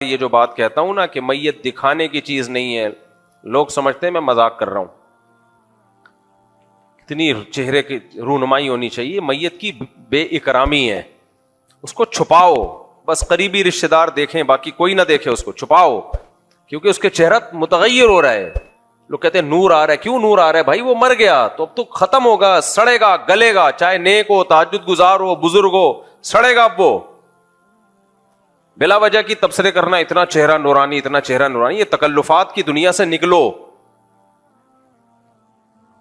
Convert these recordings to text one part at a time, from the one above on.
یہ جو بات کہتا ہوں نا کہ میت دکھانے کی چیز نہیں ہے، لوگ سمجھتے ہیں میں مذاق کر رہا ہوں. اتنی چہرے کی رونمائی ہونی چاہیے. میت کی بے اکرامی ہے، اس کو چھپاؤ، بس قریبی رشتہ دار دیکھیں، باقی کوئی نہ دیکھے. اس کو چھپاؤ کیونکہ اس کے چہرہ متغیر ہو رہا ہے. لوگ کہتے ہیں نور آ رہا ہے. کیوں نور آ رہا ہے بھائی؟ وہ مر گیا تو اب تو ختم ہوگا، سڑے گا، گلے گا. چاہے نیک ہو، تہجد گزار ہو، بزرگ ہو، سڑے گا. اب وہ بلا وجہ کی تبصرے کرنا، اتنا چہرہ نورانی، اتنا چہرہ نورانی، یہ تکلفات کی دنیا سے نکلو.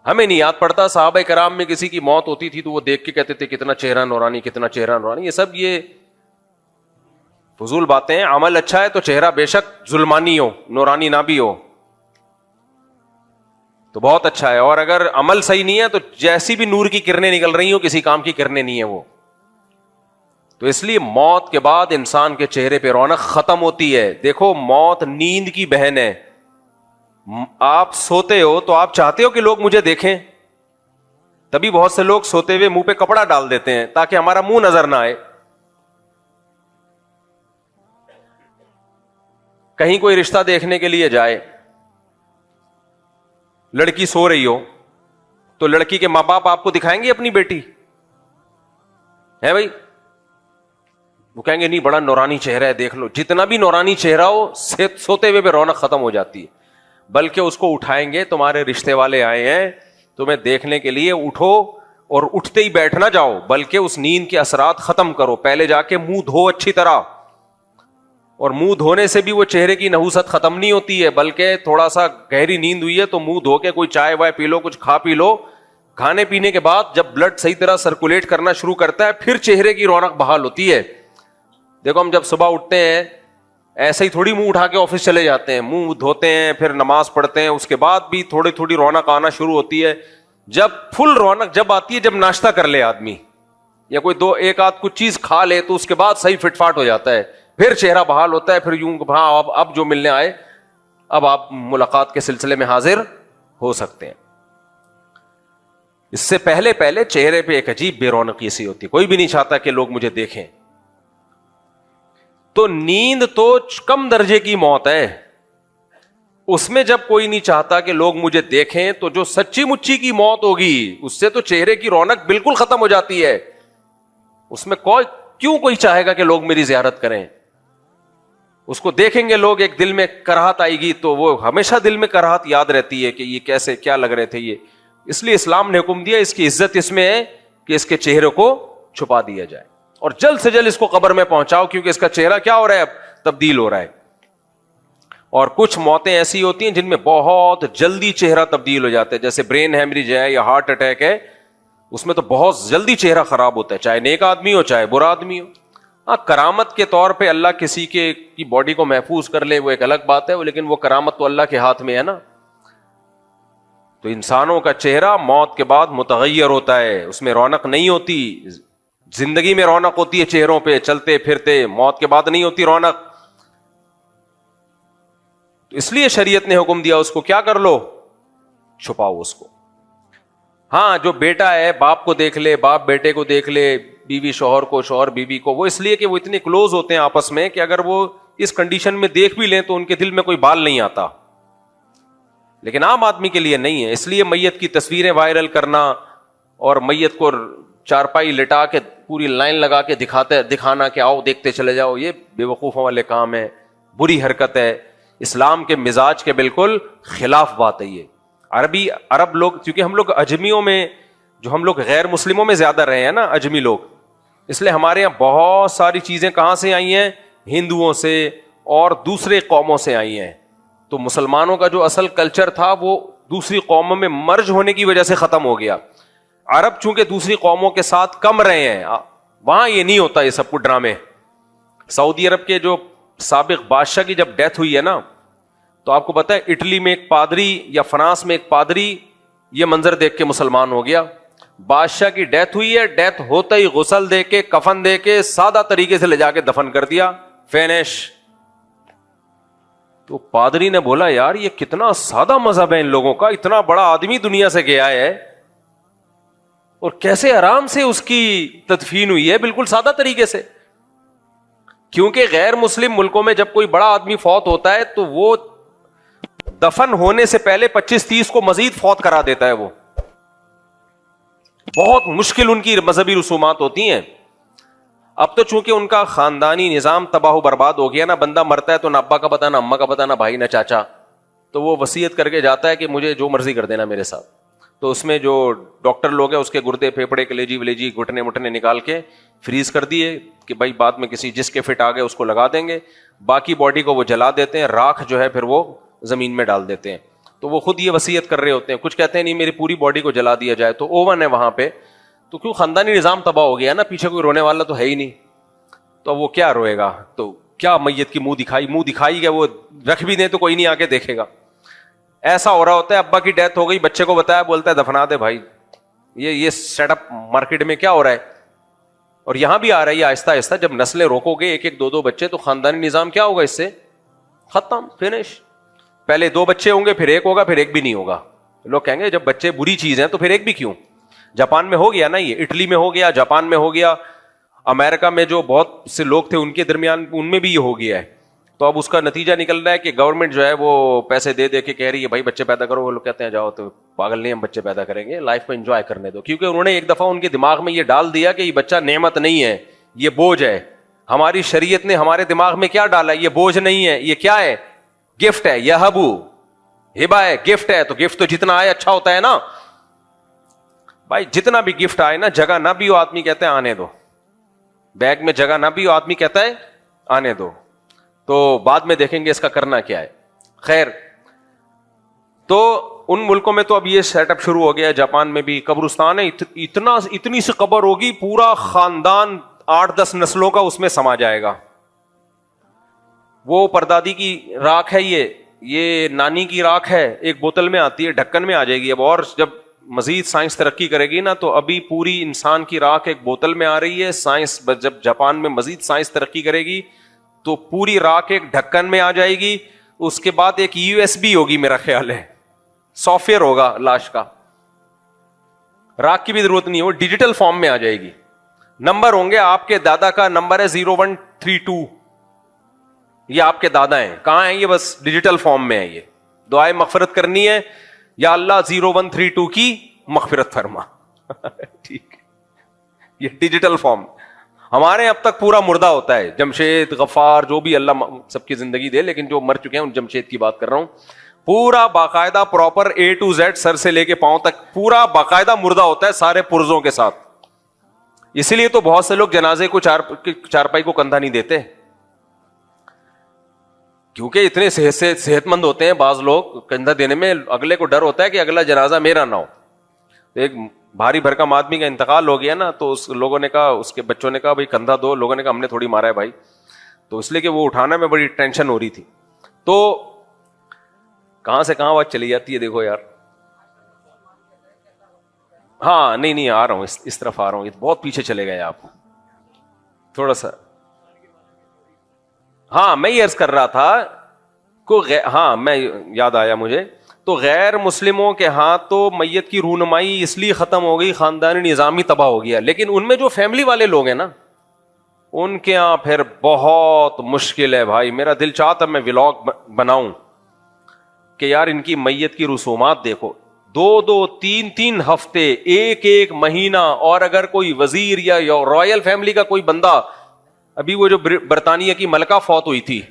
ہمیں نہیں یاد پڑتا صحابہ کرام میں کسی کی موت ہوتی تھی تو وہ دیکھ کے کہتے تھے کتنا چہرہ نورانی، کتنا چہرہ نورانی. یہ سب یہ فضول باتیں ہیں. عمل اچھا ہے تو چہرہ بے شک ظلمانی ہو، نورانی نہ بھی ہو تو بہت اچھا ہے، اور اگر عمل صحیح نہیں ہے تو جیسی بھی نور کی کرنیں نکل رہی ہوں کسی کام کی کرنیں نہیں ہے وہ. تو اس لیے موت کے بعد انسان کے چہرے پہ رونق ختم ہوتی ہے. دیکھو موت نیند کی بہن ہے. آپ سوتے ہو تو آپ چاہتے ہو کہ لوگ مجھے دیکھیں، تبھی بہت سے لوگ سوتے ہوئے منہ پہ کپڑا ڈال دیتے ہیں تاکہ ہمارا منہ نظر نہ آئے. کہیں کوئی رشتہ دیکھنے کے لیے جائے، لڑکی سو رہی ہو تو لڑکی کے ماں باپ آپ کو دکھائیں گے اپنی بیٹی ہے بھائی؟ وہ کہیں گے نہیں بڑا نورانی چہرہ ہے، دیکھ لو. جتنا بھی نورانی چہرہ ہو سوتے ہوئے بھی رونق ختم ہو جاتی ہے. بلکہ اس کو اٹھائیں گے، تمہارے رشتے والے آئے ہیں تمہیں دیکھنے کے لیے، اٹھو، اور اٹھتے ہی بیٹھ نہ جاؤ بلکہ اس نیند کے اثرات ختم کرو. پہلے جا کے منہ دھو اچھی طرح، اور منہ دھونے سے بھی وہ چہرے کی نحوست ختم نہیں ہوتی ہے، بلکہ تھوڑا سا گہری نیند ہوئی ہے تو منہ دھو کے کوئی چائے وائے پی لو، کچھ کھا پی لو. کھانے پینے کے بعد جب بلڈ صحیح طرح سرکولیٹ کرنا شروع کرتا ہے پھر چہرے کی رونق بحال ہوتی ہے. دیکھو ہم جب صبح اٹھتے ہیں ایسے ہی تھوڑی منہ اٹھا کے آفس چلے جاتے ہیں، منہ دھوتے ہیں، پھر نماز پڑھتے ہیں، اس کے بعد بھی تھوڑی تھوڑی رونق آنا شروع ہوتی ہے. جب فل رونق جب آتی ہے جب ناشتہ کر لے آدمی یا کوئی ایک آدھ کچھ چیز کھا لے تو اس کے بعد صحیح فٹ فاٹ ہو جاتا ہے، پھر چہرہ بحال ہوتا ہے. پھر یوں ہاں اب جو ملنے آئے اب آپ ملاقات کے سلسلے میں حاضر ہو سکتے ہیں. اس سے پہلے چہرے پہ ایک عجیب بے رونقی سی ہوتی ہے، کوئی بھی نہیں چاہتا کہ لوگ مجھے دیکھیں. تو نیند تو کم درجے کی موت ہے، اس میں جب کوئی نہیں چاہتا کہ لوگ مجھے دیکھیں تو جو سچی مچی کی موت ہوگی اس سے تو چہرے کی رونق بالکل ختم ہو جاتی ہے. اس میں کوئی چاہے گا کہ لوگ میری زیارت کریں؟ اس کو دیکھیں گے لوگ، ایک دل میں کراہت آئے گی تو وہ ہمیشہ دل میں کراہت یاد رہتی ہے کہ یہ کیسے کیا لگ رہے تھے یہ. اس لیے اسلام نے حکم دیا اس کی عزت اس میں ہے کہ اس کے چہرے کو چھپا دیا جائے اور جلد سے جلد اس کو قبر میں پہنچاؤ، کیونکہ اس کا چہرہ کیا ہو رہا ہے، اب تبدیل ہو رہا ہے. اور کچھ موتیں ایسی ہوتی ہیں جن میں بہت جلدی چہرہ تبدیل ہو جاتا ہے، جیسے برین ہیمریج ہے یا ہارٹ اٹیک ہے، اس میں تو بہت جلدی چہرہ خراب ہوتا ہے، چاہے نیک آدمی ہو چاہے برا آدمی ہو. ہاں کرامت کے طور پہ اللہ کسی کی باڈی کو محفوظ کر لے وہ ایک الگ بات ہے، لیکن وہ کرامت تو اللہ کے ہاتھ میں ہے نا. تو انسانوں کا چہرہ موت کے بعد متغیر ہوتا ہے، اس میں رونق نہیں ہوتی. زندگی میں رونق ہوتی ہے چہروں پہ، چلتے پھرتے، موت کے بعد نہیں ہوتی رونق. تو اس لیے شریعت نے حکم دیا اس کو کیا کر لو، چھپاؤ اس کو. ہاں جو بیٹا ہے باپ کو دیکھ لے، باپ بیٹے کو دیکھ لے، بیوی شوہر کو، شوہر بیوی کو، وہ اس لیے کہ وہ اتنے کلوز ہوتے ہیں آپس میں کہ اگر وہ اس کنڈیشن میں دیکھ بھی لیں تو ان کے دل میں کوئی بال نہیں آتا. لیکن عام آدمی کے لیے نہیں ہے. اس لیے میت کی تصویریں وائرل کرنا اور میت کو چارپائی لٹا کے پوری لائن لگا کے دکھانا کہ آؤ دیکھتے چلے جاؤ، یہ بے وقوفوں والے کام ہے، بری حرکت ہے، اسلام کے مزاج کے بالکل خلاف بات ہے. یہ عرب لوگ، کیونکہ ہم لوگ اجمیوں میں، جو ہم لوگ غیر مسلموں میں زیادہ رہے ہیں نا اجمی لوگ، اس لیے ہمارے یہاں بہت ساری چیزیں کہاں سے آئی ہیں، ہندوؤں سے اور دوسرے قوموں سے آئی ہیں. تو مسلمانوں کا جو اصل کلچر تھا وہ دوسری قوموں میں مرج ہونے کی وجہ سے ختم ہو گیا. عرب چونکہ دوسری قوموں کے ساتھ کم رہے ہیں، وہاں یہ نہیں ہوتا یہ سب کچھ ڈرامے. سعودی عرب کے جو سابق بادشاہ کی جب ڈیتھ ہوئی ہے نا، تو آپ کو پتا ہے اٹلی میں ایک پادری یا فرانس میں ایک پادری یہ منظر دیکھ کے مسلمان ہو گیا. بادشاہ کی ڈیتھ ہوئی ہے، ڈیتھ ہوتا ہی غسل دے کے، کفن دے کے، سادہ طریقے سے لے جا کے دفن کر دیا، فینش. تو پادری نے بولا یار یہ کتنا سادہ مذہب ہے ان لوگوں کا، اتنا بڑا آدمی دنیا سے گیا ہے اور کیسے آرام سے اس کی تدفین ہوئی ہے بالکل سادہ طریقے سے. کیونکہ غیر مسلم ملکوں میں جب کوئی بڑا آدمی فوت ہوتا ہے تو وہ دفن ہونے سے پہلے 25-30 کو مزید فوت کرا دیتا ہے. وہ بہت مشکل ان کی مذہبی رسومات ہوتی ہیں. اب تو چونکہ ان کا خاندانی نظام تباہ و برباد ہو گیا نا, بندہ مرتا ہے تو نہ ابا کا پتہ, نہ اماں کا پتہ, نہ بھائی, نہ چاچا, تو وہ وصیت کر کے جاتا ہے کہ مجھے جو مرضی کر دینا میرے ساتھ. تو اس میں جو ڈاکٹر لوگ ہیں اس کے گردے پھیپڑے کلیجی ولیجی گھٹنے مٹنے نکال کے فریز کر دیے کہ بھائی بعد میں کسی جس کے فٹ آ گئے اس کو لگا دیں گے, باقی باڈی کو وہ جلا دیتے ہیں, راکھ جو ہے پھر وہ زمین میں ڈال دیتے ہیں. تو وہ خود یہ وصیت کر رہے ہوتے ہیں. کچھ کہتے ہیں نہیں میری پوری باڈی کو جلا دیا جائے, تو اوون ہے وہاں پہ, تو کیوں خاندانی نظام تباہ ہو گیا نا, پیچھے کوئی رونے والا تو ہے ہی نہیں, تو وہ کیا روئے گا. تو کیا میت کی منہ دکھائی گیا, وہ رکھ بھی دیں تو کوئی نہیں آ کے دیکھے گا. ایسا ہو رہا ہوتا ہے, ابا کی ڈیتھ ہو گئی, بچے کو بتایا, بولتا ہے دفنا دے بھائی. یہ سیٹ اپ مارکیٹ میں کیا ہو رہا ہے, اور یہاں بھی آ رہا ہے یہ آہستہ آہستہ. جب نسلیں روکو گے ایک ایک 2 بچے, تو خاندانی نظام کیا ہوگا, اس سے ختم, فنش. پہلے 2 بچے ہوں گے, پھر 1 ہوگا, پھر 1 بھی نہیں ہوگا. لوگ کہیں گے جب بچے بری چیز ہیں تو پھر 1 بھی کیوں. جاپان میں ہو گیا نا یہ, اٹلی میں ہو گیا, جاپان میں ہو گیا, امریکہ میں جو بہت سے لوگ تھے ان کے درمیان ان میں بھی یہ ہو گیا ہے. تو اب اس کا نتیجہ نکل رہا ہے کہ گورنمنٹ جو ہے وہ پیسے دے دے کے کہہ رہی ہے بھائی بچے پیدا کرو. وہ لوگ کہتے ہیں جاؤ, تو پاگل نہیں, ہم بچے پیدا کریں گے, لائف کو انجوائے کرنے دو. کیونکہ انہوں نے ایک دفعہ ان کے دماغ میں یہ ڈال دیا کہ یہ بچہ نعمت نہیں ہے, یہ بوجھ ہے. ہماری شریعت نے ہمارے دماغ میں کیا ڈالا, یہ بوجھ نہیں ہے, یہ کیا ہے, گفٹ ہے. یہ ہبا ہے, گفٹ ہے. تو گفٹ تو جتنا آئے اچھا ہوتا ہے نا بھائی, جتنا بھی گفٹ آئے نا, جگہ نہ بھی ہو آدمی کہتے ہیں آنے دو, بیگ میں جگہ نہ بھی ہو آدمی کہتا ہے آنے دو. تو بعد میں دیکھیں گے اس کا کرنا کیا ہے. خیر, تو ان ملکوں میں تو اب یہ سیٹ اپ شروع ہو گیا. جاپان میں بھی قبرستان ہے, اتنی سی قبر ہوگی, پورا خاندان 8-10 نسلوں کا اس میں سما جائے گا. وہ پردادی کی راکھ ہے, یہ نانی کی راکھ ہے, ایک بوتل میں آتی ہے, ڈھکن میں آ جائے گی. اب اور جب مزید سائنس ترقی کرے گی نا, تو ابھی پوری انسان کی راکھ ایک بوتل میں آ رہی ہے. سائنس جب جاپان میں مزید سائنس ترقی کرے گی تو پوری راکھ ایک ڈھکن میں آ جائے گی. اس کے بعد ایک USB ہوگی, میرا خیال ہے سافٹ ویئر ہوگا لاش کا, راکھ کی بھی ضرورت نہیں ہے, وہ ڈیجیٹل فارم میں آ جائے گی. نمبر ہوں گے, آپ کے دادا کا نمبر ہے 0132, یہ آپ کے دادا ہیں. کہاں ہیں یہ, بس ڈیجیٹل فارم میں ہے. یہ دعائے مغفرت کرنی ہے, یا اللہ 0132 کی مغفرت فرما. ٹھیک, یہ ڈیجیٹل فارم. ہمارے اب تک پورا مردہ ہوتا ہے, جمشید, غفار, جو بھی اللہ سب کی زندگی دے, لیکن جو مر چکے ہیں ان جمشید کی بات کر رہا ہوں. پورا باقاعدہ پراپر A to Z, سر سے لے کے پاؤں تک پورا باقاعدہ مردہ ہوتا ہے, سارے پرزوں کے ساتھ. اسی لیے تو بہت سے لوگ جنازے کو چارپائی کو کندھا نہیں دیتے, کیونکہ اتنے صحت مند ہوتے ہیں بعض لوگ, کندھا دینے میں اگلے کو ڈر ہوتا ہے کہ اگلا جنازہ میرا نہ ہو. ایک بھاری بھرکم آدمی کا انتقال ہو گیا نا, تو اس لوگوں نے کہا, اس کے بچوں نے کہا بھائی کندھا دو. لوگوں نے کہا ہم نے تھوڑی مارا ہے بھائی, تو اس لیے کہ وہ اٹھانا میں بڑی ٹینشن ہو رہی تھی. تو کہاں سے کہاں بات چلی جاتی ہے, دیکھو یار. ہاں نہیں آ رہا ہوں, اس طرف آ رہا ہوں, بہت پیچھے چلے گئے آپ تھوڑا سا. ہاں میں یہ عرض کر رہا تھا ہاں میں یاد آیا مجھے. تو غیر مسلموں کے ہاتھ تو میت کی رونمائی اس لیے ختم ہو گئی, خاندانی نظام ہی تباہ ہو گیا. لیکن ان میں جو فیملی والے لوگ ہیں نا, ان کے یہاں پھر بہت مشکل ہے بھائی. میرا دل چاہتا میں ولاگ بناؤں کہ یار ان کی میت کی رسومات دیکھو, 2-3 ہفتے, ایک مہینہ. اور اگر کوئی وزیر یا رائل فیملی کا کوئی بندہ, ابھی وہ جو برطانیہ کی ملکہ فوت ہوئی تھی,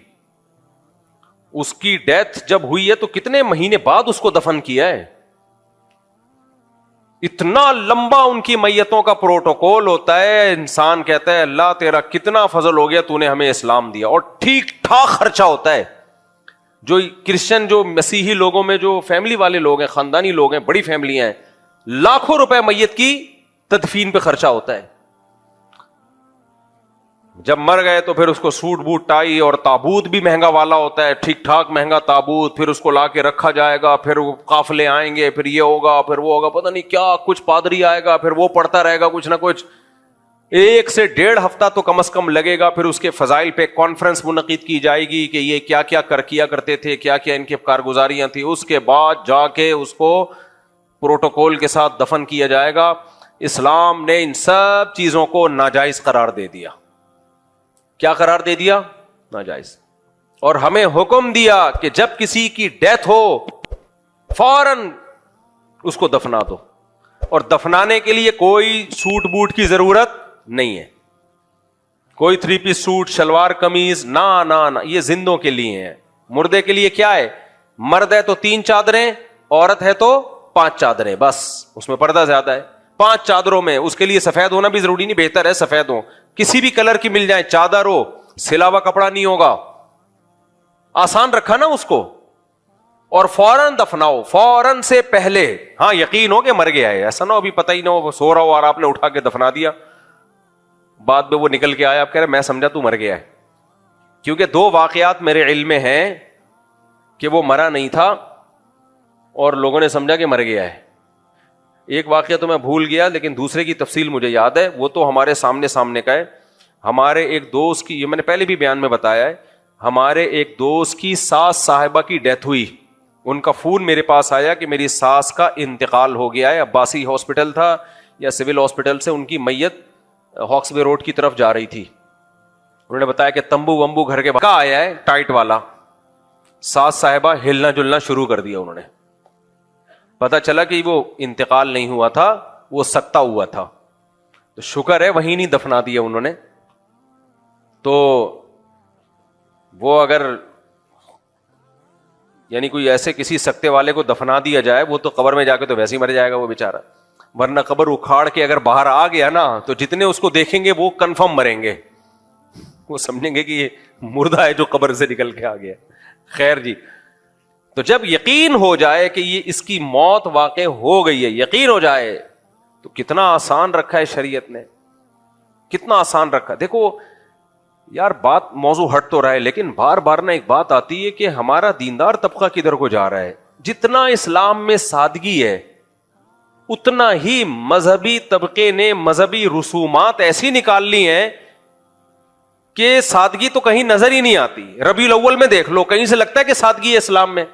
اس کی ڈیتھ جب ہوئی ہے تو کتنے مہینے بعد اس کو دفن کیا ہے. اتنا لمبا ان کی میتوں کا پروٹوکول ہوتا ہے. انسان کہتا ہے اللہ تیرا کتنا فضل ہو گیا, تو نے ہمیں اسلام دیا. اور ٹھیک ٹھاک خرچہ ہوتا ہے. جو کرسچن, جو مسیحی لوگوں میں جو فیملی والے لوگ ہیں, خاندانی لوگ ہیں, بڑی فیملی ہیں, لاکھوں روپے میت کی تدفین پہ خرچہ ہوتا ہے. جب مر گئے تو پھر اس کو سوٹ بوٹ ٹائی, اور تابوت بھی مہنگا والا ہوتا ہے, ٹھیک ٹھاک مہنگا تابوت. پھر اس کو لا کے رکھا جائے گا, پھر وہ قافلے آئیں گے, پھر یہ ہوگا, پھر وہ ہوگا, پتہ نہیں کیا کچھ. پادری آئے گا, پھر وہ پڑھتا رہے گا کچھ نہ کچھ. 1 سے 1.5 ہفتہ تو کم از کم لگے گا. پھر اس کے فضائل پہ کانفرنس منعقد کی جائے گی کہ یہ کیا کیا کرتے تھے, کیا کیا ان کی کارگزاریاں تھیں. اس کے بعد جا کے اس کو پروٹوکول کے ساتھ دفن کیا جائے گا. اسلام نے ان سب چیزوں کو ناجائز قرار دے دیا. کیا قرار دے دیا؟ ناجائز. اور ہمیں حکم دیا کہ جب کسی کی ڈیتھ ہو فوراً اس کو دفنا دو, اور دفنانے کے لیے کوئی سوٹ بوٹ کی ضرورت نہیں ہے, کوئی 3 پیس سوٹ شلوار قمیض, نہ یہ زندوں کے لیے ہے. مردے کے لیے کیا ہے؟ مرد ہے تو 3 چادریں, عورت ہے تو 5 چادریں, بس اس میں پردہ زیادہ ہے. 5 چادروں میں, اس کے لیے سفید ہونا بھی ضروری نہیں, بہتر ہے سفید ہو, کسی بھی کلر کی مل جائے, چادر ہو, سلا ہوا کپڑا نہیں ہوگا. آسان رکھا نا اس کو, اور فوراً دفناؤ, فوراً سے پہلے. ہاں یقین ہو کہ مر گیا ہے, ایسا نہ ہو ابھی پتہ ہی نہ ہو, سو رہا ہو اور آپ نے اٹھا کے دفنا دیا, بعد میں وہ نکل کے آیا, آپ کہہ رہے میں سمجھا تو مر گیا ہے. کیونکہ 2 واقعات میرے علم میں ہیں کہ وہ مرا نہیں تھا اور لوگوں نے سمجھا کہ مر گیا ہے. ایک واقعہ تو میں بھول گیا, لیکن دوسرے کی تفصیل مجھے یاد ہے, وہ تو ہمارے سامنے کا ہے. ہمارے ایک دوست کی, یہ میں نے پہلے بھی بیان میں بتایا ہے, ہمارے ایک دوست کی ساس صاحبہ کی ڈیتھ ہوئی. ان کا فون میرے پاس آیا کہ میری ساس کا انتقال ہو گیا ہے. عباسی ہاسپٹل تھا یا سول ہاسپٹل سے ان کی میت ہاکس وے روڈ کی طرف جا رہی تھی. انہوں نے بتایا کہ تمبو ومبو گھر کے باہر آیا ہے ٹائٹ والا. ساس صاحبہ ہلنا جلنا شروع کر دیا انہوں نے. پتا چلا کہ وہ انتقال نہیں ہوا تھا, وہ سکتا ہوا تھا. تو شکر ہے وہیں نہیں دفنا دیا انہوں نے. تو وہ اگر یعنی کوئی ایسے کسی سکتے والے کو دفنا دیا جائے, وہ تو قبر میں جا کے تو ویسے ہی مر جائے گا وہ بیچارہ. ورنہ قبر اکھاڑ کے اگر باہر آ گیا نا, تو جتنے اس کو دیکھیں گے وہ کنفرم مریں گے, وہ سمجھیں گے کہ یہ مردہ ہے جو قبر سے نکل کے آ گیا. خیر جی, تو جب یقین ہو جائے کہ یہ اس کی موت واقع ہو گئی ہے, یقین ہو جائے, تو کتنا آسان رکھا ہے شریعت نے, کتنا آسان رکھا. دیکھو یار بات موضوع ہٹ تو رہا ہے, لیکن بار بار نا ایک بات آتی ہے کہ ہمارا دیندار طبقہ کدھر کو جا رہا ہے. جتنا اسلام میں سادگی ہے, اتنا ہی مذہبی طبقے نے مذہبی رسومات ایسی نکال لی ہیں کہ سادگی تو کہیں نظر ہی نہیں آتی. ربیع الاول میں دیکھ لو, کہیں سے لگتا ہے کہ سادگی ہے اسلام میں.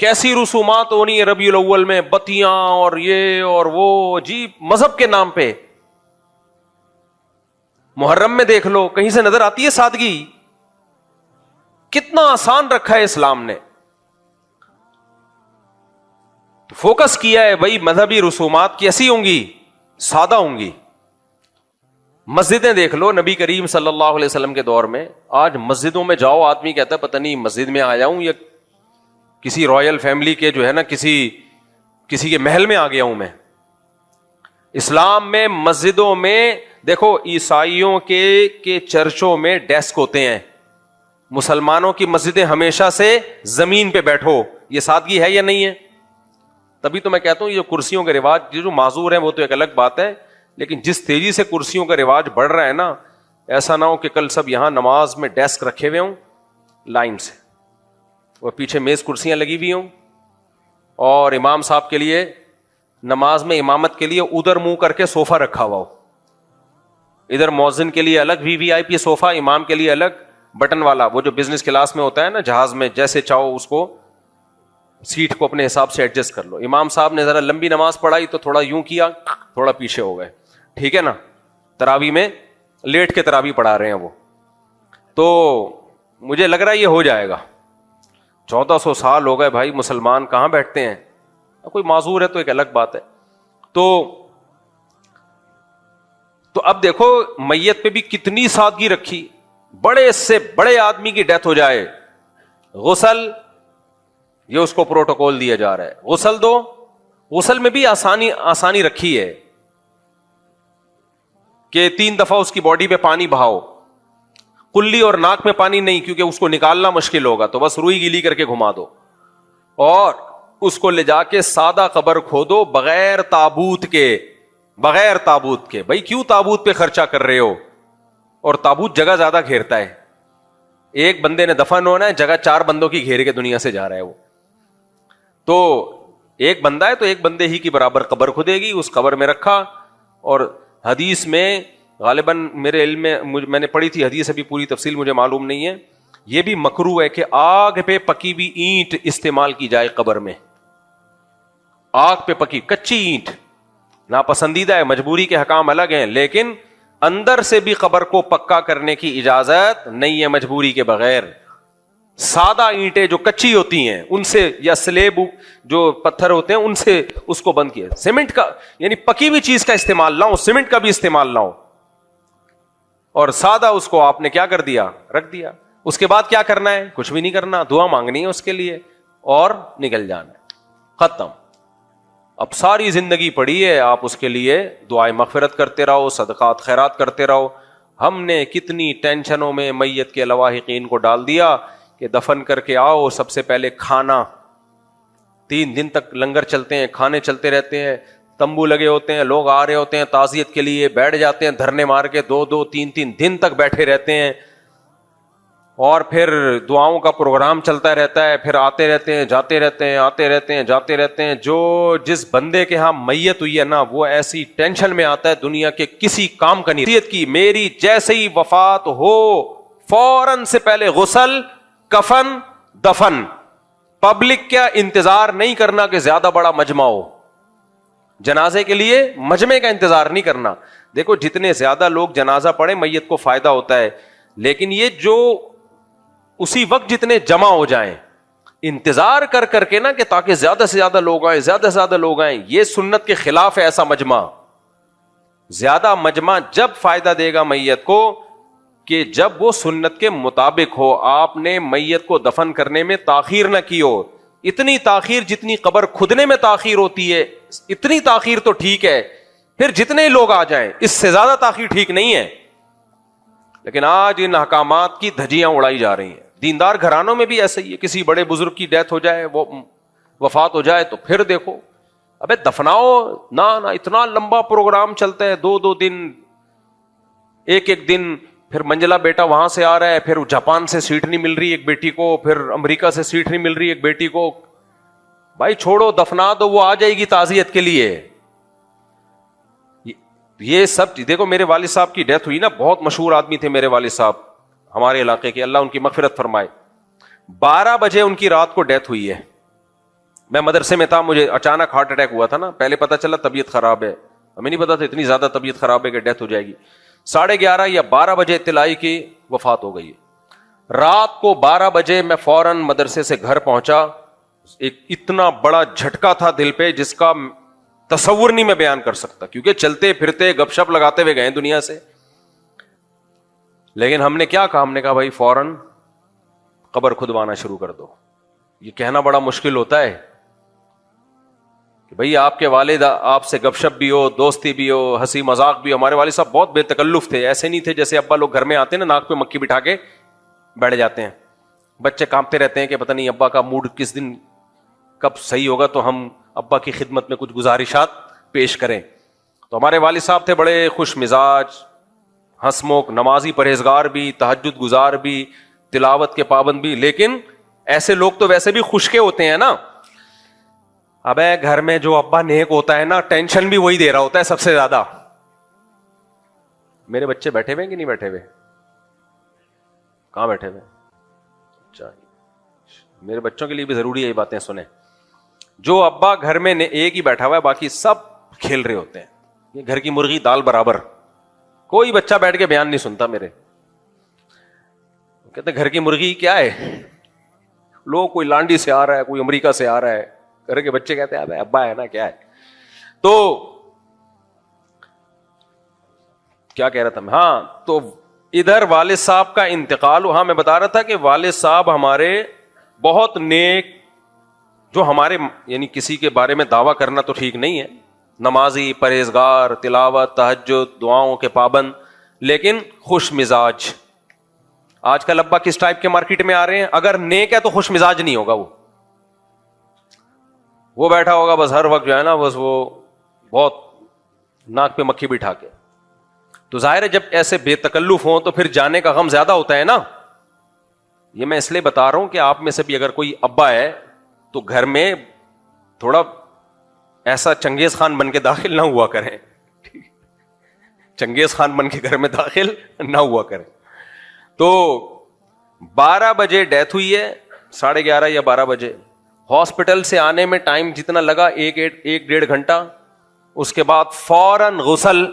کیسی رسومات ہونی ہے ربیع الاول میں, بتیاں اور یہ اور وہ, جی مذہب کے نام پہ. محرم میں دیکھ لو, کہیں سے نظر آتی ہے سادگی. کتنا آسان رکھا ہے اسلام نے. فوکس کیا ہے بھائی مذہبی رسومات کیسی ہوں گی, سادہ ہوں گی. مسجدیں دیکھ لو, نبی کریم صلی اللہ علیہ وسلم کے دور میں. آج مسجدوں میں جاؤ, آدمی کہتا ہے پتہ نہیں مسجد میں آیا ہوں یا کسی رائل فیملی کے جو ہے نا کسی کے محل میں آ گیا ہوں میں. اسلام میں مسجدوں میں دیکھو, عیسائیوں کے چرچوں میں ڈیسک ہوتے ہیں, مسلمانوں کی مسجدیں ہمیشہ سے زمین پہ بیٹھو. یہ سادگی ہے یا نہیں ہے؟ تبھی تو میں کہتا ہوں یہ کرسیوں کے رواج جو معذور ہیں وہ تو ایک الگ بات ہے, لیکن جس تیزی سے کرسیوں کا رواج بڑھ رہا ہے نا, ایسا نہ ہو کہ کل سب یہاں نماز میں ڈیسک رکھے ہوئے ہوں لائن سے, اور پیچھے میز کرسیاں لگی ہوئی ہوں, اور امام صاحب کے لیے نماز میں امامت کے لیے ادھر منہ کر کے صوفہ رکھا ہوا ہو. ادھر مؤذن کے لیے الگ VIP صوفہ, امام کے لیے الگ بٹن والا, وہ جو بزنس کلاس میں ہوتا ہے نا جہاز میں, جیسے چاہو اس کو سیٹ کو اپنے حساب سے ایڈجسٹ کر لو. امام صاحب نے ذرا لمبی نماز پڑھائی تو تھوڑا یوں کیا, تھوڑا پیچھے ہو گئے, ٹھیک ہے نا. تراویح میں لیٹ کے تراویح پڑھا رہے ہیں وہ. تو مجھے لگ رہا ہے یہ ہو جائے گا. 1400 سال ہو گئے بھائی, مسلمان کہاں بیٹھتے ہیں. کوئی معذور ہے تو ایک الگ بات ہے. تو اب دیکھو میت پہ بھی کتنی سادگی رکھی. بڑے سے بڑے آدمی کی ڈیتھ ہو جائے, غسل, یہ اس کو پروٹوکول دیا جا رہا ہے, غسل دو. غسل میں بھی آسانی رکھی ہے کہ 3 دفعہ اس کی باڈی پہ پانی بہاؤ. کلی اور ناک میں پانی نہیں, کیونکہ اس کو نکالنا مشکل ہوگا, تو بس روئی گیلی کر کے گھما دو, اور اس کو لے جا کے سادہ قبر کھودو بغیر تابوت کے. بھائی کیوں تابوت پہ خرچہ کر رہے ہو, اور تابوت جگہ زیادہ گھیرتا ہے. ایک بندے نے دفن ہونا ہے, جگہ 4 بندوں کی گھیر کے دنیا سے جا رہا ہے وہ. تو ایک بندہ ہے تو ایک بندے ہی کی برابر قبر کھدے گی, اس قبر میں رکھا. اور حدیث میں غالباً میرے علم میں نے پڑھی تھی حدیث, ابھی پوری تفصیل مجھے معلوم نہیں ہے, یہ بھی مکروہ ہے کہ آگ پہ پکی ہوئی اینٹ استعمال کی جائے قبر میں. آگ پہ پکی کچی اینٹ ناپسندیدہ ہے, مجبوری کے حکام الگ ہیں, لیکن اندر سے بھی قبر کو پکا کرنے کی اجازت نہیں ہے مجبوری کے بغیر. سادہ اینٹیں جو کچی ہوتی ہیں ان سے, یا سلیب جو پتھر ہوتے ہیں ان سے اس کو بند کیا. سیمنٹ کا یعنی پکی ہوئی چیز کا استعمال نہ ہو, سیمنٹ کا بھی استعمال نہ ہو, اور سادہ اس کو آپ نے کیا کر دیا, رکھ دیا. اس کے بعد کیا کرنا ہے, کچھ بھی نہیں کرنا, دعا مانگنی ہے اس کے لیے اور نکل جانا ہے, ختم. اب ساری زندگی پڑی ہے, آپ اس کے لیے دعائیں مغفرت کرتے رہو, صدقات خیرات کرتے رہو. ہم نے کتنی ٹینشنوں میں میت کے لواحقین کو ڈال دیا کہ دفن کر کے آؤ, سب سے پہلے کھانا, 3 دن تک لنگر چلتے ہیں, کھانے چلتے رہتے ہیں, تمبو لگے ہوتے ہیں, لوگ آ رہے ہوتے ہیں تعزیت کے لیے, بیٹھ جاتے ہیں دھرنے مار کے, 2-2 3-3 دن تک بیٹھے رہتے ہیں, اور پھر دعاؤں کا پروگرام چلتا رہتا ہے, پھر آتے رہتے ہیں جاتے رہتے ہیں, آتے رہتے ہیں جاتے رہتے ہیں. جو جس بندے کے ہاں میت ہوئی ہے نا, وہ ایسی ٹینشن میں آتا ہے دنیا کے کسی کام کا نہیں. نیت کی میری جیسے ہی وفات ہو فوراً سے پہلے غسل, کفن, دفن. پبلک کیا انتظار نہیں کرنا کہ زیادہ بڑا مجمع ہو, جنازے کے لیے مجمع کا انتظار نہیں کرنا. دیکھو جتنے زیادہ لوگ جنازہ پڑھیں میت کو فائدہ ہوتا ہے, لیکن یہ جو اسی وقت جتنے جمع ہو جائیں, انتظار کر کر کے نا کہ تاکہ زیادہ سے زیادہ لوگ آئیں, زیادہ سے زیادہ لوگ آئیں, یہ سنت کے خلاف ہے ایسا مجمع. زیادہ مجمع جب فائدہ دے گا میت کو کہ جب وہ سنت کے مطابق ہو. آپ نے میت کو دفن کرنے میں تاخیر نہ کی ہو, اتنی تاخیر جتنی قبر کھدنے میں تاخیر ہوتی ہے اتنی تاخیر تو ٹھیک ہے, پھر جتنے لوگ آ جائیں اس سے زیادہ تاخیر ٹھیک نہیں ہے. لیکن آج ان احکامات کی دھجیاں اڑائی جا رہی ہیں. دیندار گھرانوں میں بھی ایسا ہی ہے, کسی بڑے بزرگ کی ڈیتھ ہو جائے, وہ وفات ہو جائے, تو پھر دیکھو ابے دفناؤ نہ, اتنا لمبا پروگرام چلتا ہے, 2-2 دن, ایک دن. پھر منجلا بیٹا وہاں سے آ رہا ہے, پھر جاپان سے سیٹ نہیں مل رہی ایک بیٹی کو, پھر امریکہ سے سیٹ نہیں مل رہی ایک بیٹی کو. بھائی چھوڑو, دفنا دو, وہ آ جائے گی تعزیت کے لیے. یہ سب دیکھو, میرے والد صاحب کی ڈیتھ ہوئی نا, بہت مشہور آدمی تھے میرے والد صاحب ہمارے علاقے کے, اللہ ان کی مغفرت فرمائے. 12 بجے ان کی رات کو ڈیتھ ہوئی ہے. میں مدرسے میں تھا, مجھے اچانک ہارٹ اٹیک ہوا تھا نا, پہلے پتا چلا طبیعت خراب ہے, ہمیں نہیں پتا تھا اتنی زیادہ طبیعت خراب ہے کہ ڈیتھ ہو جائے گی. 11:30 یا 12 بجے اطلاع کی وفات ہو گئی. رات کو 12 بجے میں فوراً مدرسے سے گھر پہنچا. ایک اتنا بڑا جھٹکا تھا دل پہ جس کا تصور نہیں میں بیان کر سکتا, کیونکہ چلتے پھرتے گپ شپ لگاتے ہوئے گئے دنیا سے. لیکن ہم نے کیا کہا, ہم نے کہا بھائی فوراً قبر کھدوانا شروع کر دو. یہ کہنا بڑا مشکل ہوتا ہے کہ بھئی آپ کے والد آپ سے گپ شپ بھی ہو, دوستی بھی ہو, ہنسی مذاق بھی ہو. ہمارے والد صاحب بہت بے تکلف تھے, ایسے نہیں تھے جیسے ابا لوگ گھر میں آتے ہیں نا ناک پہ مکھی بٹھا کے بیٹھ جاتے ہیں. بچے کانپتے رہتے ہیں کہ پتہ نہیں ابا کا موڈ کس دن کب صحیح ہوگا تو ہم ابا کی خدمت میں کچھ گزارشات پیش کریں. تو ہمارے والد صاحب تھے بڑے خوش مزاج, ہنس موک, نمازی پرہیزگار بھی, تہجد گزار بھی, تلاوت کے پابند بھی. لیکن ایسے لوگ تو ویسے بھی خشکے ہوتے ہیں نا. اب گھر میں جو ابا نیک ہوتا ہے نا, ٹینشن بھی وہی دے رہا ہوتا ہے سب سے زیادہ. میرے بچے بیٹھے ہوئے کہ نہیں بیٹھے ہوئے؟ کہاں بیٹھے ہوئے؟ اچھا, میرے بچوں کے لیے بھی ضروری ہے یہ باتیں سنیں. جو ابا گھر میں ایک ہی بیٹھا ہوا ہے, باقی سب کھیل رہے ہوتے ہیں. یہ گھر کی مرغی دال برابر, کوئی بچہ بیٹھ کے بیان نہیں سنتا میرے. کہتے گھر کی مرغی کیا ہے, لوگ کوئی لانڈی سے آ رہا ہے, کوئی امریکہ سے آ رہا ہے, گھر کے بچے کہتے ہیں ابا ہے نا کیا ہے. تو کیا کہہ رہا تھا میں, ہاں تو ادھر والد صاحب کا انتقال. ہاں میں بتا رہا تھا کہ والد صاحب ہمارے بہت نیک, جو ہمارے یعنی کسی کے بارے میں دعویٰ کرنا تو ٹھیک نہیں ہے, نمازی, پرہیزگار, تلاوت, تہجد, دعاؤں کے پابند, لیکن خوش مزاج. آج کل ابا کس ٹائپ کے مارکیٹ میں آ رہے ہیں, اگر نیک ہے تو خوش مزاج نہیں ہوگا, وہ بیٹھا ہوگا بس ہر وقت جو ہے نا بس وہ بہت ناک پہ مکھی بٹھا کے. تو ظاہر ہے جب ایسے بے تکلف ہوں تو پھر جانے کا غم زیادہ ہوتا ہے نا. یہ میں اس لیے بتا رہا ہوں کہ آپ میں سے بھی اگر کوئی ابا ہے تو گھر میں تھوڑا ایسا چنگیز خان بن کے داخل نہ ہوا کریں, چنگیز خان بن کے گھر میں داخل نہ ہوا کریں. تو 12 بجے ڈیتھ ہوئی ہے, 11:30 یا 12 بجے. ہاسپٹل سے آنے میں ٹائم جتنا لگا 1-1.5 گھنٹہ. اس کے بعد فوراً غسل,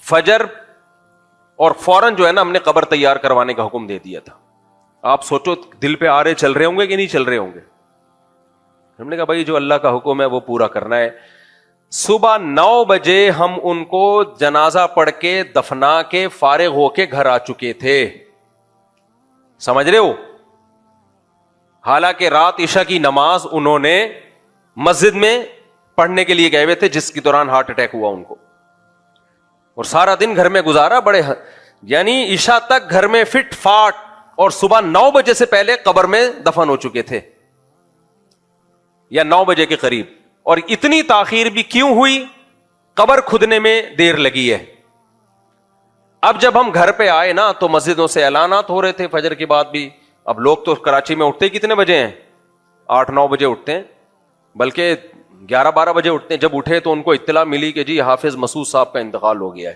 فجر اور فوراً جو ہے نا ہم نے قبر تیار کروانے کا حکم دے دیا تھا. آپ سوچو دل پہ آ رہے چل رہے ہوں گے کہ نہیں چل رہے ہوں گے. ہم نے کہا بھائی جو اللہ کا حکم ہے وہ پورا کرنا ہے. صبح 9 بجے ہم ان کو جنازہ پڑھ کے دفنا کے فارغ ہو کے گھر آ چکے تھے. سمجھ رہے ہو؟ حالانکہ رات عشاء کی نماز انہوں نے مسجد میں پڑھنے کے لیے گئے ہوئے تھے, جس کے دوران ہارٹ اٹیک ہوا ان کو, اور سارا دن گھر میں گزارا. بڑے یعنی عشاء تک گھر میں فٹ فاٹ, اور صبح 9 بجے سے پہلے قبر میں دفن ہو چکے تھے, یا 9 بجے کے قریب. اور اتنی تاخیر بھی کیوں ہوئی؟ قبر کھدنے میں دیر لگی ہے. اب جب ہم گھر پہ آئے نا تو مسجدوں سے اعلانات ہو رہے تھے فجر کے بعد بھی. اب لوگ تو کراچی میں اٹھتے کتنے بجے ہیں؟ 8-9 بجے اٹھتے ہیں, بلکہ 11-12 بجے اٹھتے ہیں. جب اٹھے تو ان کو اطلاع ملی کہ جی حافظ مسعود صاحب کا انتقال ہو گیا ہے.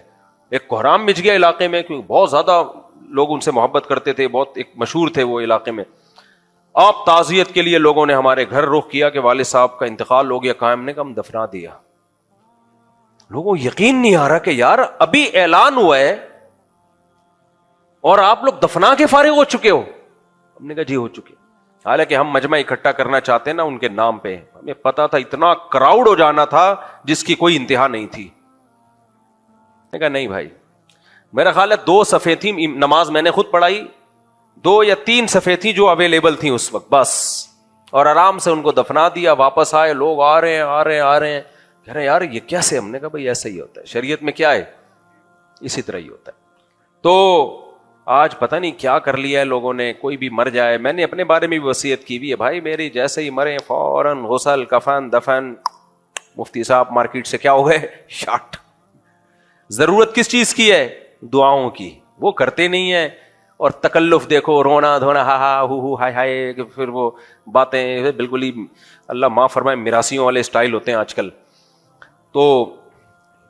ایک کوہرام مچ گیا علاقے میں, کیونکہ بہت زیادہ لوگ ان سے محبت کرتے تھے, بہت ایک مشہور تھے وہ علاقے میں. آپ تعزیت کے لیے لوگوں نے ہمارے گھر رخ کیا کہ والد صاحب کا انتقال ہو گیا. کہاں؟ ہم نے کہا ہم دفنا دیا. لوگوں یقین نہیں آ رہا کہ یار ابھی اعلان ہوا ہے اور آپ لوگ دفنا کے فارغ ہو چکے ہو. ہم نے کہا جی ہو چکے. حالانکہ ہم مجمع اکٹھا کرنا چاہتے ہیں نا ان کے نام پہ, ہمیں پتا تھا اتنا کراؤڈ ہو جانا تھا جس کی کوئی انتہا نہیں تھی. میں کہا نہیں بھائی, میرا خیال ہے 2 صفحے تھیں, نماز میں نے خود پڑھائی, 2 یا 3 صفحے تھیں جو اویلیبل تھیں اس وقت بس, اور آرام سے ان کو دفنا دیا. واپس آئے, لوگ آ رہے ہیں کہہ رہے ہیں یار یہ کیسے؟ ہم نے کہا بھائی ایسا ہی ہوتا ہے, شریعت میں کیا ہے اسی طرح ہی ہوتا ہے. تو آج پتہ نہیں کیا کر لیا ہے لوگوں نے, کوئی بھی مر جائے. میں نے اپنے بارے میں بھی وصیت کی ہوئی ہے بھائی, میری جیسے ہی مرے فوراً غسل کفن دفن. مفتی صاحب مارکیٹ سے کیا ہو گئے شاٹ. ضرورت کس چیز کی ہے؟ دعاؤں کی. وہ کرتے نہیں ہیں, اور تکلف دیکھو, رونا دھونا, ہا ہا ہو ہائے ہائے, پھر وہ باتیں بالکل ہی اللہ معاف فرمائے میراثیوں والے اسٹائل ہوتے ہیں آج کل. تو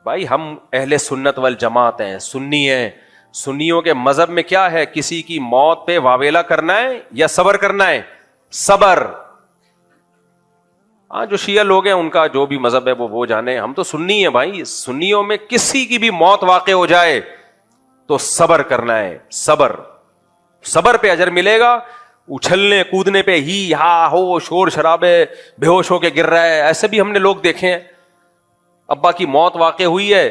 بھائی ہم اہل سنت والجماعت ہیں, سنی ہیں. سنیوں کے مذہب میں کیا ہے؟ کسی کی موت پہ واویلا کرنا ہے یا صبر کرنا ہے؟ صبر. ہاں جو شیعہ لوگ ہیں ان کا جو بھی مذہب ہے وہ جانے, ہم تو سنی ہیں بھائی. سنیوں میں کسی کی بھی موت واقع ہو جائے تو صبر کرنا ہے. صبر پہ اجر ملے گا. اچھلنے کودنے پہ ہی ہا ہو شور شرابے بے ہوش ہو کے گر رہا ہے, ایسے بھی ہم نے لوگ دیکھے ہیں. ابا کی موت واقع ہوئی ہے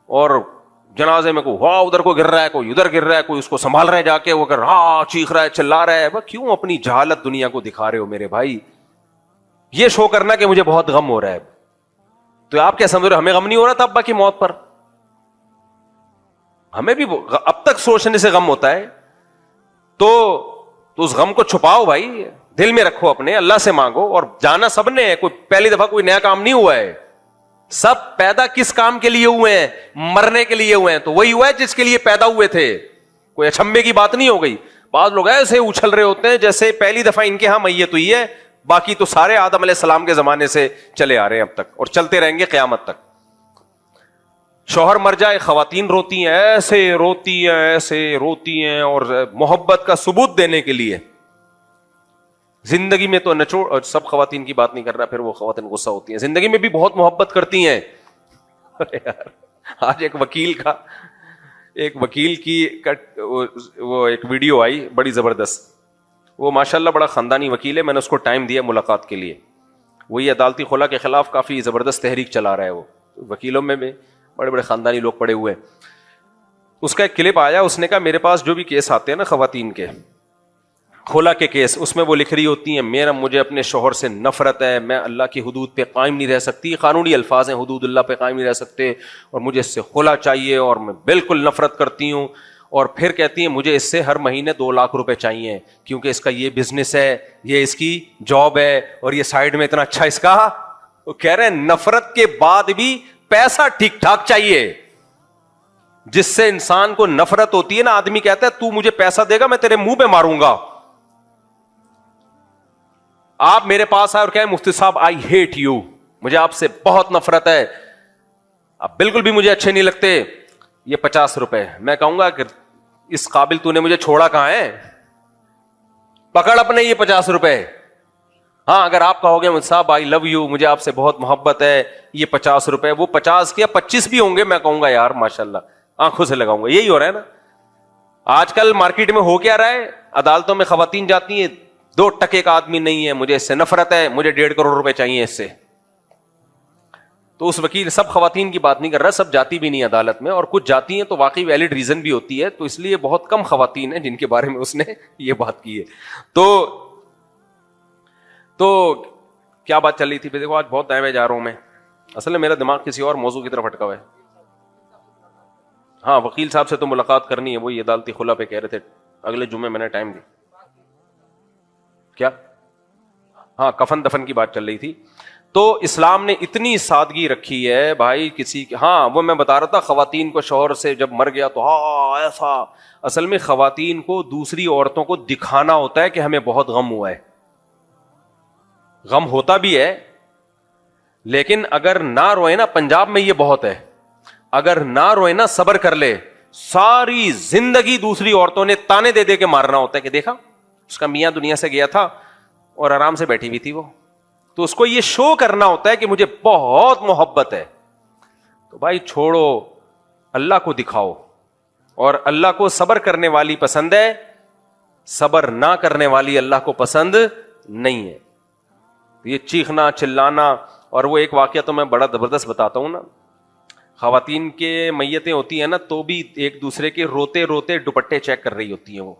اور جنازے میں کوئی ہوا ادھر کو گر رہا ہے, کوئی ادھر گر رہا ہے, کوئی اس کو سنبھال رہا ہے جا کے, وہ کر ہاں چیخ رہا ہے چلا رہا ہے. وہ کیوں اپنی جہالت دنیا کو دکھا رہے ہو میرے بھائی؟ یہ شو کرنا کہ مجھے بہت غم ہو رہا ہے. تو آپ کیا سمجھ رہے ہو ہمیں غم نہیں ہو رہا تھا ابا کی موت پر؟ ہمیں بھی اب تک سوچنے سے غم ہوتا ہے. تو اس غم کو چھپاؤ بھائی, دل میں رکھو اپنے, اللہ سے مانگو. اور جانا سب نے ہے, کوئی پہلی دفعہ کوئی نیا کام نہیں ہوا ہے. سب پیدا کس کام کے لیے ہوئے ہیں؟ مرنے کے لیے ہوئے ہیں. تو وہی ہوا ہے جس کے لیے پیدا ہوئے تھے. کوئی اچھمبے کی بات نہیں ہو گئی. بعض لوگ ایسے اچھل رہے ہوتے ہیں جیسے پہلی دفعہ ان کے ہاں میت ہوئی ہے, باقی تو سارے آدم علیہ السلام کے زمانے سے چلے آ رہے ہیں اب تک, اور چلتے رہیں گے قیامت تک. شوہر مر جائے خواتین روتی ہیں, ایسے روتی ہیں, اور محبت کا ثبوت دینے کے لیے. زندگی میں تو نچوڑ, سب خواتین کی بات نہیں کر رہا, پھر وہ خواتین غصہ ہوتی ہیں. زندگی میں بھی بہت محبت کرتی ہیں. آج ایک وکیل کی وہ ایک ویڈیو آئی بڑی زبردست. وہ ماشاءاللہ بڑا خاندانی وکیل ہے, میں نے اس کو ٹائم دیا ملاقات کے لیے. وہی عدالتی خلا کے خلاف کافی زبردست تحریک چلا رہا ہے. وہ وکیلوں میں بھی بڑے بڑے خاندانی لوگ پڑے ہوئے ہیں. اس کا ایک کلپ آیا, اس نے کہا میرے پاس جو بھی کیس آتے ہیں نا خواتین کے, کھولا کے کیس, اس میں وہ لکھ رہی ہوتی ہیں مجھے اپنے شوہر سے نفرت ہے, میں اللہ کی حدود پہ قائم نہیں رہ سکتی. قانونی الفاظ ہیں, حدود اللہ پہ قائم نہیں رہ سکتے, اور مجھے اس سے خلا چاہیے, اور میں بالکل نفرت کرتی ہوں. اور پھر کہتی ہیں مجھے اس سے ہر مہینے 2 لاکھ روپے چاہیے, کیونکہ اس کا یہ بزنس ہے, یہ اس کی جاب ہے, اور یہ سائڈ میں اتنا اچھا اس کا. وہ کہہ رہے ہیں نفرت کے بعد بھی پیسہ ٹھیک ٹھاک چاہیے. جس سے انسان کو نفرت ہوتی ہے نا, آدمی کہتا ہے تو مجھے پیسہ دے گا میں تیرے منہ پہ ماروں گا. آپ میرے پاس آئے اور کہیں مفتی صاحب آئی ہیٹ یو, مجھے آپ سے بہت نفرت ہے, آپ بالکل بھی مجھے اچھے نہیں لگتے, یہ 50 روپے. میں کہوں گا کہ اس قابل تو نے مجھے چھوڑا کہاں ہے, پکڑ اپنے یہ 50 روپے. ہاں اگر آپ کہو گے مفتی صاحب آئی لو یو, مجھے آپ سے بہت محبت ہے, یہ 50 روپے, وہ 50 کیا 25 بھی ہوں گے, میں کہوں گا یار ماشاءاللہ آنکھوں سے لگاؤں گا. یہی ہو رہا ہے نا آج کل مارکیٹ میں. ہو کیا رہا ہے؟ عدالتوں میں خواتین جاتی ہیں, 2 ٹکے کا آدمی نہیں ہے, مجھے اس سے نفرت ہے, مجھے 1.5 کروڑ روپے چاہیے اس سے. تو اس وکیل سب خواتین کی بات نہیں کر رہا, سب جاتی بھی نہیں عدالت میں, اور کچھ جاتی ہیں تو واقعی ویلڈ ریزن بھی ہوتی ہے, تو اس لیے بہت کم خواتین ہیں جن کے بارے میں اس نے یہ بات کی ہے. تو کیا بات چل رہی تھی؟ دیکھو آج بہت دائیں جا رہا ہوں میں, اصل میں میرا دماغ کسی اور موضوع کی طرف اٹکا ہوا ہے. ہاں وکیل صاحب سے تو ملاقات کرنی ہے, وہی عدالتی خلا پہ کہہ رہے تھے اگلے جمعے میں نے ٹائم دی. کیا؟ ہاں کفن دفن کی بات چل رہی تھی. تو اسلام نے اتنی سادگی رکھی ہے بھائی کسی کی. ہاں وہ میں بتا رہا تھا خواتین کو شوہر سے جب مر گیا تو ہاں ایسا, اصل میں خواتین کو دوسری عورتوں کو دکھانا ہوتا ہے کہ ہمیں بہت غم ہوا ہے. غم ہوتا بھی ہے لیکن اگر نہ روئے نا, پنجاب میں یہ بہت ہے, اگر نہ روئے نا صبر کر لے, ساری زندگی دوسری عورتوں نے تانے دے دے کے مارنا ہوتا ہے کہ دیکھا اس کا میاں دنیا سے گیا تھا اور آرام سے بیٹھی ہوئی تھی وہ, تو اس کو یہ شو کرنا ہوتا ہے کہ مجھے بہت محبت ہے. تو بھائی چھوڑو, اللہ کو دکھاؤ, اور اللہ کو صبر کرنے والی پسند ہے, صبر نہ کرنے والی اللہ کو پسند نہیں ہے. یہ چیخنا چلانا, اور وہ ایک واقعہ تو میں بڑا زبردست بتاتا ہوں نا, خواتین کے میتیں ہوتی ہیں نا تو بھی ایک دوسرے کے روتے روتے دوپٹے چیک کر رہی ہوتی ہیں, وہ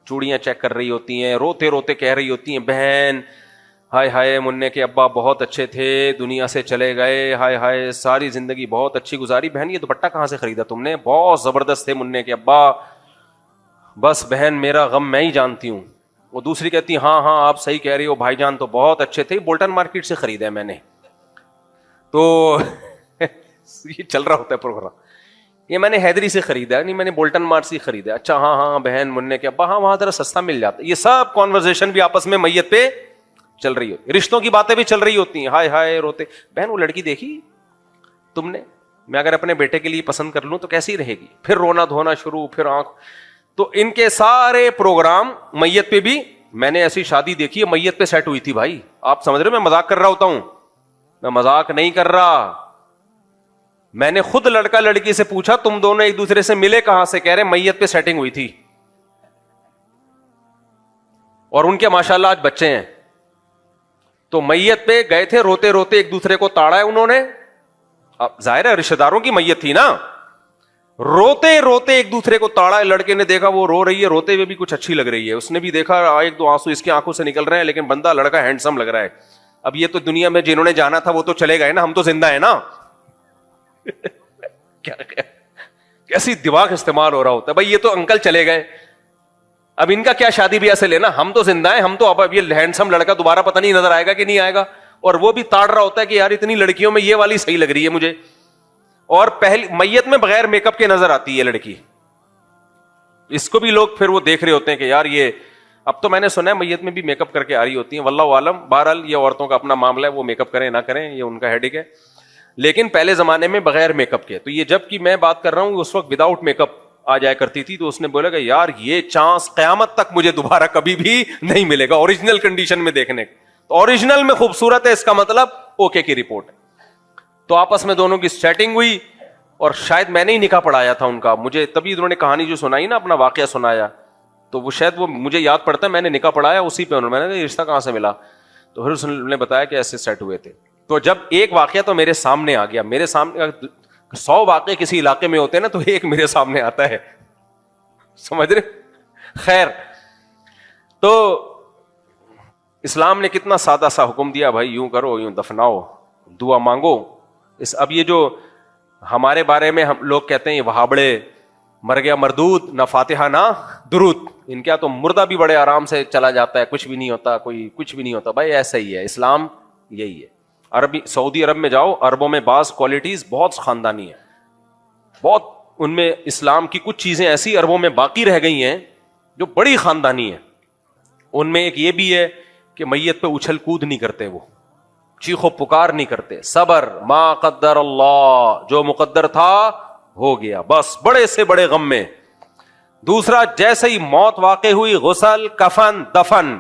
چوڑیاں چیک کر رہی ہوتی ہیں, روتے روتے کہہ رہی ہوتی ہیں بہن ہائے ہائے منع کے ابا بہت اچھے تھے, دنیا سے چلے گئے, ہائے ہائے ساری زندگی بہت اچھی گزاری, بہن یہ دوپٹہ کہاں سے خریدا تم نے, بہت زبردست تھے منع کے ابا, بس بہن میرا غم میں ہی جانتی ہوں. وہ دوسری کہتی ہاں ہاں آپ صحیح کہہ رہی ہو بھائی جان تو بہت اچھے تھے, بولٹن مارکیٹ سے خریدا ہے میں نے. تو یہ چل رہا ہوتا ہے پروگرام, یہ میں نے حیدری سے خریدا ہے, نہیں میں نے بولٹن مارٹ سے خریدا. اچھا ہاں ہاں بہن منع کے ابا, ہاں وہاں ذرا سستا مل جاتا ہے. یہ سب کانورزیشن بھی آپس میں میت پہ چل رہی ہوتی, رشتوں کی باتیں بھی چل رہی ہوتی ہیں, ہائے ہائے روتے. بہن وہ لڑکی دیکھی تم نے, میں اگر اپنے بیٹے کے لیے پسند کر لوں تو کیسی رہے گی, پھر رونا دھونا شروع, پھر آنکھ. تو ان کے سارے پروگرام میت پہ بھی. میں نے ایسی شادی دیکھی ہے میت پہ سیٹ ہوئی تھی بھائی, آپ سمجھ رہے ہو میں مذاق کر رہا ہوتا ہوں, میں مذاق نہیں کر رہا. میں نے خود لڑکا لڑکی سے پوچھا تم دونوں ایک دوسرے سے ملے کہاں سے, کہہ رہے میت پہ سیٹنگ ہوئی تھی, اور ان کے ماشاءاللہ آج بچے ہیں. تو میت پہ گئے تھے, روتے روتے ایک دوسرے کو تاڑا ہے انہوں نے, اب ظاہر ہے رشتہ داروں کی میت تھی نا, روتے روتے ایک دوسرے کو تاڑا ہے. لڑکے نے دیکھا وہ رو رہی ہے, روتے ہوئے بھی کچھ اچھی لگ رہی ہے, اس نے بھی دیکھا ایک دو آنسو اس کی آنکھوں سے نکل رہے ہیں, لیکن بندہ لڑکا ہینڈسم لگ رہا ہے. اب یہ تو دنیا میں جنہوں نے جانا تھا وہ تو چلے گئے نا, ہم تو زندہ ہیں نا. کیسی دماغ استعمال ہو رہا ہوتا ہے بھائی, یہ تو انکل چلے گئے, اب ان کا کیا شادی بیاہ سے لینا, ہم تو زندہ ہیں, ہم تو اب یہ ہینڈسم لڑکا دوبارہ پتہ نہیں نظر آئے گا کہ نہیں آئے گا. اور وہ بھی تاڑ رہا ہوتا ہے کہ یار اتنی لڑکیوں میں یہ والی صحیح لگ رہی ہے مجھے, اور پہلی میت میں بغیر میک اپ کے نظر آتی ہے لڑکی. اس کو بھی لوگ پھر وہ دیکھ رہے ہوتے ہیں کہ یار یہ, اب تو میں نے سنا ہے میت میں بھی میک اپ کر کے آ رہی ہوتی ہیں, واللہ عالم. بہرحال یہ عورتوں کا اپنا معاملہ ہے, وہ میک اپ کریں نہ کریں یہ ان کا ہیڈک ہے, لیکن پہلے زمانے میں بغیر میک اپ کے. تو یہ جب کہ میں بات کر رہا ہوں اس وقت وداؤٹ میک اپ آ جایا کرتی تھی. تو اس نے بولا کہ یار یہ چانس قیامت تک مجھے دوبارہ کبھی بھی نہیں ملے گا اوریجنل کنڈیشن میں دیکھنے. تو اوریجنل میں خوبصورت ہے, اس کا مطلب اوکے کی رپورٹ. تو آپس میں دونوں کی سیٹنگ ہوئی, اور شاید میں نے ہی نکاح پڑھایا تھا ان کا, مجھے تبھی انہوں نے کہانی جو سنائی نا, اپنا واقعہ سنایا, تو وہ شاید وہ مجھے یاد پڑتا ہے میں نے نکاح پڑھایا اسی پہ. میں نے رشتہ کہاں سے ملا, تو پھر اس نے بتایا کہ ایسے سیٹ ہوئے تھے. تو جب ایک واقعہ تو میرے سامنے آ گیا, میرے سامنے 100 واقعے کسی علاقے میں ہوتے ہیں نا, تو ایک میرے سامنے آتا ہے, سمجھ رہے. خیر, تو اسلام نے کتنا سادہ سا حکم دیا بھائی, یوں کرو, یوں دفناؤ, دعا مانگو. اب یہ جو ہمارے بارے میں ہم لوگ کہتے ہیں یہ وہابڑے, مر گیا مردود, نہ فاتحہ نہ درود, ان کیا تو مردہ بھی بڑے آرام سے چلا جاتا ہے, کچھ بھی نہیں ہوتا, کوئی کچھ بھی نہیں ہوتا. بھائی ایسا ہی ہے اسلام, یہی ہے. عربی سعودی عرب میں جاؤ, عربوں میں بعض کوالٹیز بہت خاندانی ہیں, بہت ان میں اسلام کی کچھ چیزیں ایسی عربوں میں باقی رہ گئی ہیں جو بڑی خاندانی ہیں. ان میں ایک یہ بھی ہے کہ میت پہ اچھل کود نہیں کرتے, وہ چیخو پکار نہیں کرتے, صبر, ما قدر اللہ, جو مقدر تھا ہو گیا, بس بڑے سے بڑے غم میں. دوسرا, جیسے ہی موت واقع ہوئی غسل, کفن, دفن,